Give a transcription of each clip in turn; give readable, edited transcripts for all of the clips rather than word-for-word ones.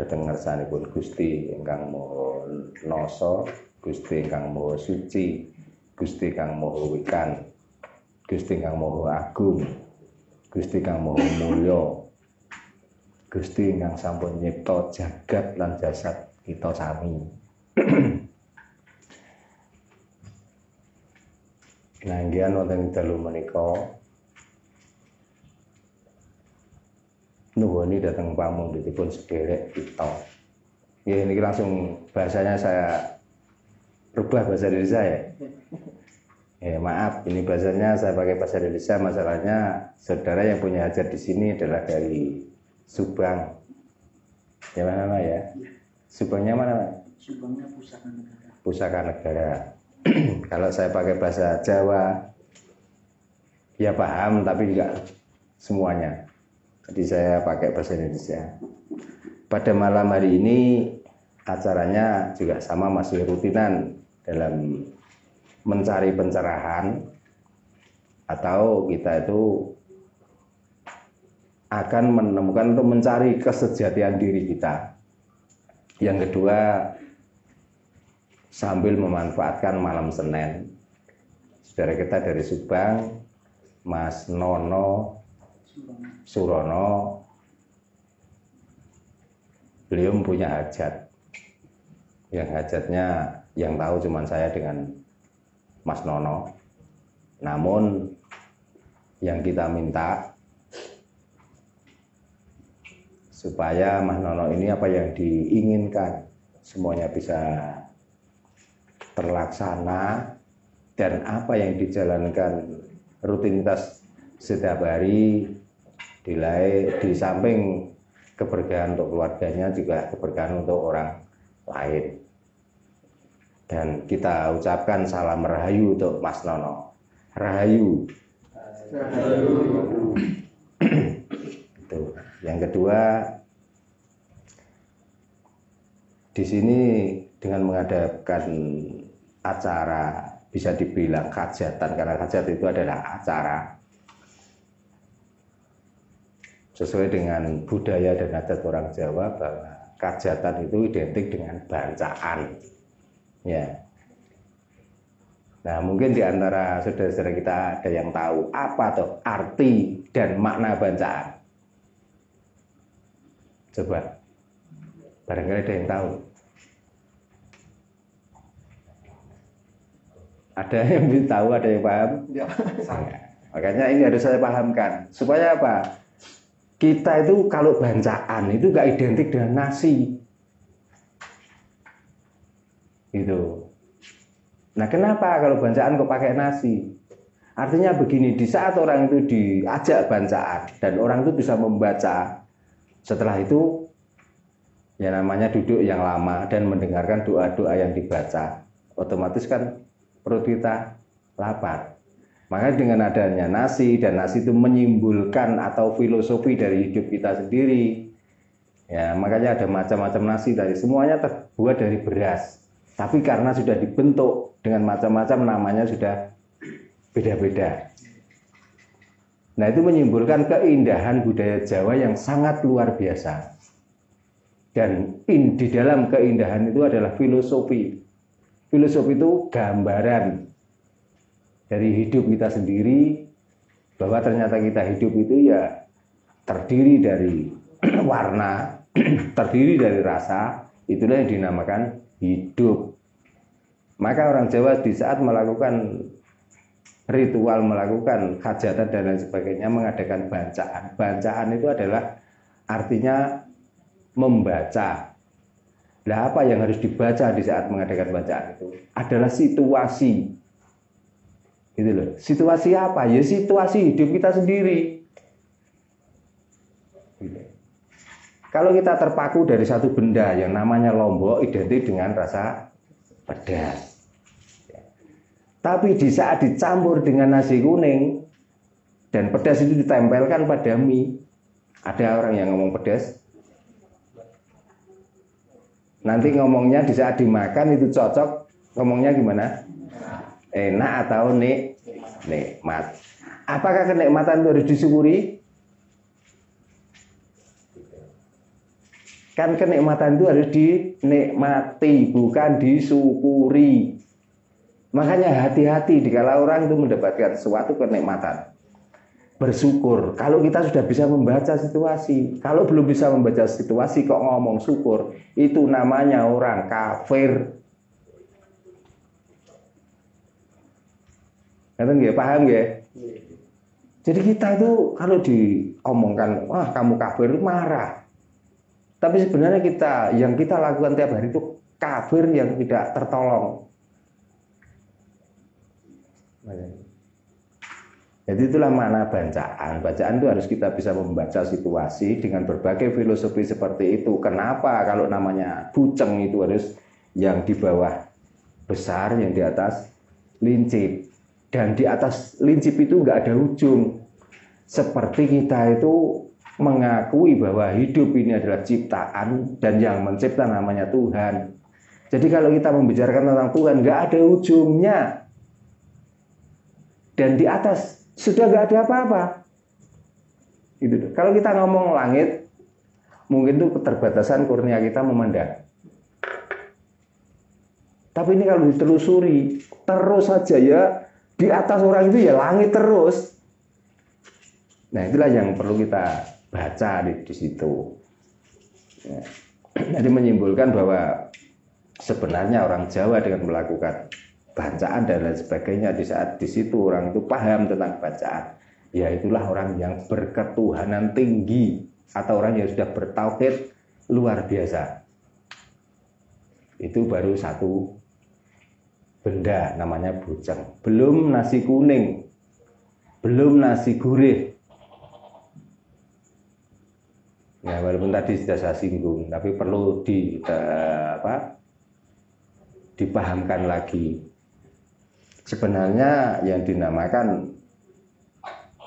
dhateng ngersanipun Gusti ingkang Maha Nasa, Gusti ingkang Maha Suci, Gusti ingkang Maha Wikan, Gusti ingkang Maha Agung, Gusti ingkang Maha Mulya, Gusti ingkang sampun nyipta jagat lan jasad kita sami. Nanggihan wonten dalu menika nuwuni dhateng pamundhutipun sederek kita. Ya ini langsung bahasanya saya rubah bahasa Indonesia ya. Ya maaf, ini bahasanya saya pakai bahasa Indonesia. Masalahnya saudara yang punya hajat di sini adalah dari Subang. Ya mana ya? Subangnya mana? Subangnya Pusaka Negara. Pusaka Negara. Kalau saya pakai bahasa Jawa, ya paham tapi enggak semuanya. Jadi saya pakai bahasa Indonesia. Pada malam hari ini acaranya juga sama, masih rutinan dalam mencari pencerahan, atau kita itu akan menemukan untuk mencari kesejatian diri kita. Yang kedua, sambil memanfaatkan malam Senin, saudara kita dari Subang, Mas Nono Surono, beliau punya hajat. Yang hajatnya yang tahu cuma saya dengan Mas Nono. Namun yang kita minta supaya Mas Nono ini apa yang diinginkan semuanya bisa terlaksana, dan apa yang dijalankan rutinitas setiap hari di samping keberkahan untuk keluarganya juga keberkahan untuk orang lain. Dan kita ucapkan salam rahayu untuk Mas Nono. Rahayu. Rahayu. Itu. Yang kedua, di sini dengan mengadakan acara bisa dibilang hajatan, karena hajat itu adalah acara sesuai dengan budaya dan adat orang Jawa bahwa hajatan itu identik dengan bancaan. Ya. Nah, mungkin di antara saudara-saudara kita ada yang tahu apa tuh arti dan makna bancaan. Coba, barangkali ada yang tahu. Ada yang tahu, ada yang paham? Ya. Makanya ini harus saya pahamkan. Supaya apa? Kita itu kalau bancaan itu gak identik dengan nasi. Gitu. Nah, kenapa kalau bancaan kok pakai nasi? Artinya begini, di saat orang itu diajak bancaan dan orang itu bisa membaca, setelah itu ya namanya duduk yang lama dan mendengarkan doa-doa yang dibaca, otomatis kan perut kita lapar. Makanya dengan adanya nasi, dan nasi itu menyimbolkan atau filosofi dari hidup kita sendiri. Ya, makanya ada macam-macam nasi tadi, semuanya terbuat dari beras. Tapi karena sudah dibentuk dengan macam-macam, namanya sudah beda-beda. Nah, itu menyimbolkan keindahan budaya Jawa yang sangat luar biasa. Dan di dalam keindahan itu adalah filosofi. Filosofi itu gambaran dari hidup kita sendiri, bahwa ternyata kita hidup itu ya terdiri dari warna, terdiri dari rasa, itulah yang dinamakan hidup. Maka orang Jawa di saat melakukan ritual, melakukan hajatan dan lain sebagainya, mengadakan bancaan. Bancaan itu adalah artinya membaca. Nah, apa yang harus dibaca di saat mengadakan bacaan itu adalah situasi. Gitu loh. Situasi apa? Ya situasi hidup kita sendiri. Gitu. Kalau kita terpaku dari satu benda yang namanya lombok, identik dengan rasa pedas. Tapi di saat dicampur dengan nasi kuning dan pedas itu ditempelkan pada mie, ada orang yang ngomong pedas, nanti ngomongnya di saat dimakan itu cocok, ngomongnya gimana? Enak atau nikmat. Apakah kenikmatan itu harus disyukuri? Kan kenikmatan itu harus dinikmati, bukan disyukuri. Makanya hati-hati dikala orang itu mendapatkan suatu kenikmatan. Bersyukur. Kalau kita sudah bisa membaca situasi, kalau belum bisa membaca situasi kok ngomong syukur, itu namanya orang kafir. Ngerti nggih? Paham nggih? Jadi kita itu kalau diomongkan, wah kamu kafir, marah. Tapi sebenarnya yang kita lakukan tiap hari itu kafir yang tidak tertolong. Jadi itulah makna bacaan. Bacaan itu harus kita bisa membaca situasi dengan berbagai filosofi seperti itu. Kenapa kalau namanya buceng itu harus yang di bawah besar, yang di atas lincip. Dan di atas lincip itu nggak ada ujung. Seperti kita itu mengakui bahwa hidup ini adalah ciptaan dan yang mencipta namanya Tuhan. Jadi kalau kita membicarakan tentang Tuhan nggak ada ujungnya. Dan di atas sudah nggak ada apa-apa. Gitu. Kalau kita ngomong langit, mungkin itu keterbatasan kurnia kita memandang. Tapi ini kalau ditelusuri, terus saja ya, di atas orang itu ya langit terus. Nah itulah yang perlu kita baca di situ. Ya. Jadi menyimpulkan bahwa sebenarnya orang Jawa dengan melakukan bacaan dan lain sebagainya, di saat di situ orang itu paham tentang bacaan, ya itulah orang yang berketuhanan tinggi atau orang yang sudah bertauhid luar biasa. Itu baru satu benda namanya bujang. Belum nasi kuning, belum nasi gurih. Ya walaupun tadi sudah saya singgung, tapi perlu dipahamkan lagi. Sebenarnya yang dinamakan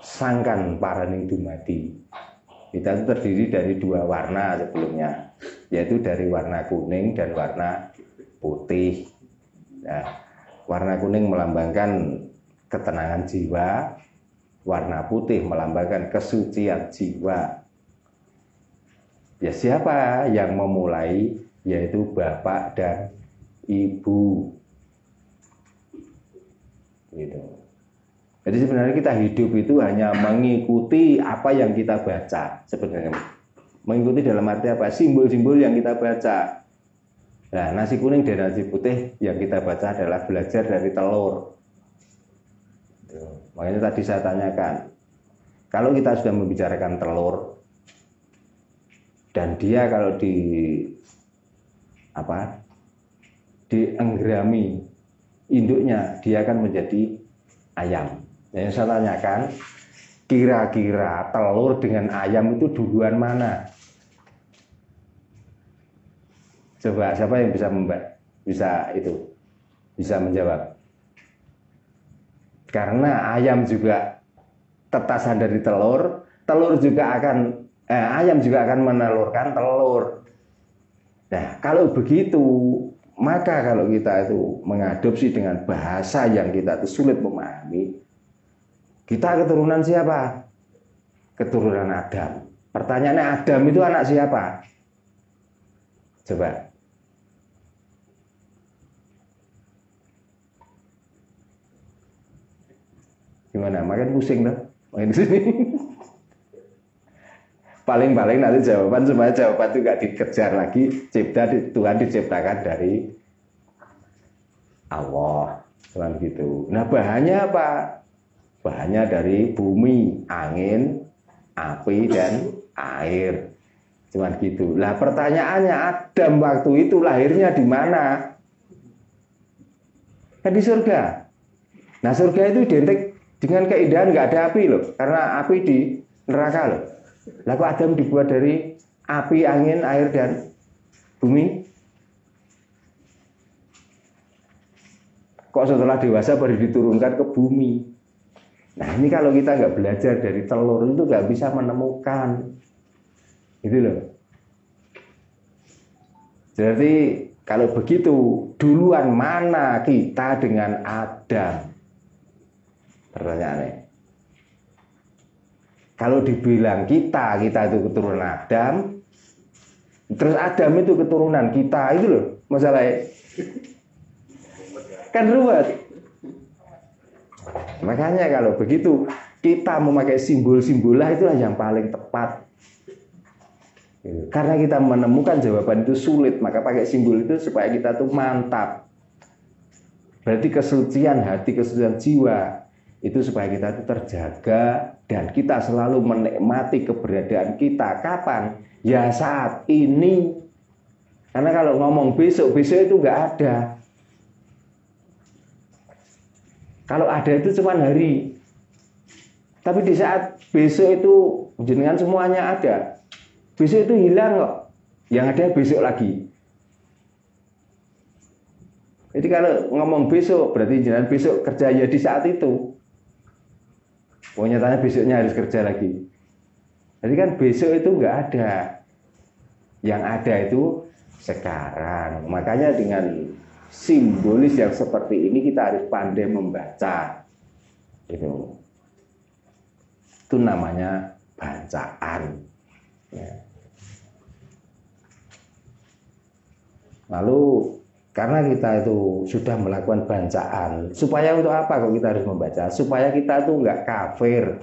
sangkan paraning dumadi, kita itu terdiri dari dua warna sebelumnya, yaitu dari warna kuning dan warna putih. Nah, warna kuning melambangkan ketenangan jiwa, warna putih melambangkan kesucian jiwa. Ya siapa yang memulai? Yaitu bapak dan ibu. Gitu. Jadi sebenarnya kita hidup itu hanya mengikuti apa yang kita baca sebenarnya. Mengikuti dalam arti apa? Simbol-simbol yang kita baca. Nah, nasi kuning dan nasi putih yang kita baca adalah belajar dari telur. Makanya tadi saya tanyakan, kalau kita sudah membicarakan telur dan dia kalau dienggerami induknya, dia akan menjadi ayam. Yang saya tanyakan, kira-kira telur dengan ayam itu duluan mana? Coba siapa yang bisa menjawab? Karena ayam juga tetasan dari telur, ayam juga akan menelurkan telur. Nah, kalau begitu, maka kalau kita itu mengadopsi dengan bahasa yang kita itu sulit memahami, kita keturunan siapa? Keturunan Adam. Pertanyaannya, Adam itu anak siapa? Coba. Gimana? Makin pusing dong. Makin di sini. Paling-paling nanti supaya jawaban itu nggak dikejar lagi, Tuhan diciptakan dari Allah, cuman gitu. Nah bahannya apa? Bahannya dari bumi, angin, api dan air, cuman gitu. Lah pertanyaannya, Adam waktu itu lahirnya di mana? Kan di surga. Nah surga itu identik dengan keindahan, nggak ada api loh, karena api di neraka loh. Lalu Adam dibuat dari api, angin, air, dan bumi. Kok setelah dewasa baru diturunkan ke bumi? Nah ini kalau kita nggak belajar dari telur itu nggak bisa menemukan. Gitu loh. Jadi kalau begitu, duluan mana kita dengan Adam? Pertanyaannya. Kalau dibilang kita itu keturunan Adam, Terus Adam itu keturunan kita, itu loh masalahnya. Kan ruwet. Makanya kalau begitu kita memakai simbol-simbol lah, itulah yang paling tepat. Karena kita menemukan jawaban itu sulit, maka pakai simbol itu supaya kita tuh mantap. Berarti kesucian hati, kesucian jiwa itu supaya kita itu terjaga dan kita selalu menikmati keberadaan kita. Kapan? Ya saat ini. Karena kalau ngomong besok itu nggak ada. Kalau ada itu cuma hari. Tapi di saat besok itu jenengan semuanya ada. Besok itu hilang kok. Yang ada besok lagi. Jadi kalau ngomong besok berarti jenengan besok kerja ya di saat itu. Pokoknya tanya besoknya harus kerja lagi. Jadi kan besok itu nggak ada. Yang ada itu sekarang. Makanya dengan simbolis yang seperti ini kita harus pandai membaca. Itu namanya bacaan. Ya. Lalu karena kita itu sudah melakukan bacaan, supaya untuk apa kok kita harus membaca? Supaya kita itu nggak kafir.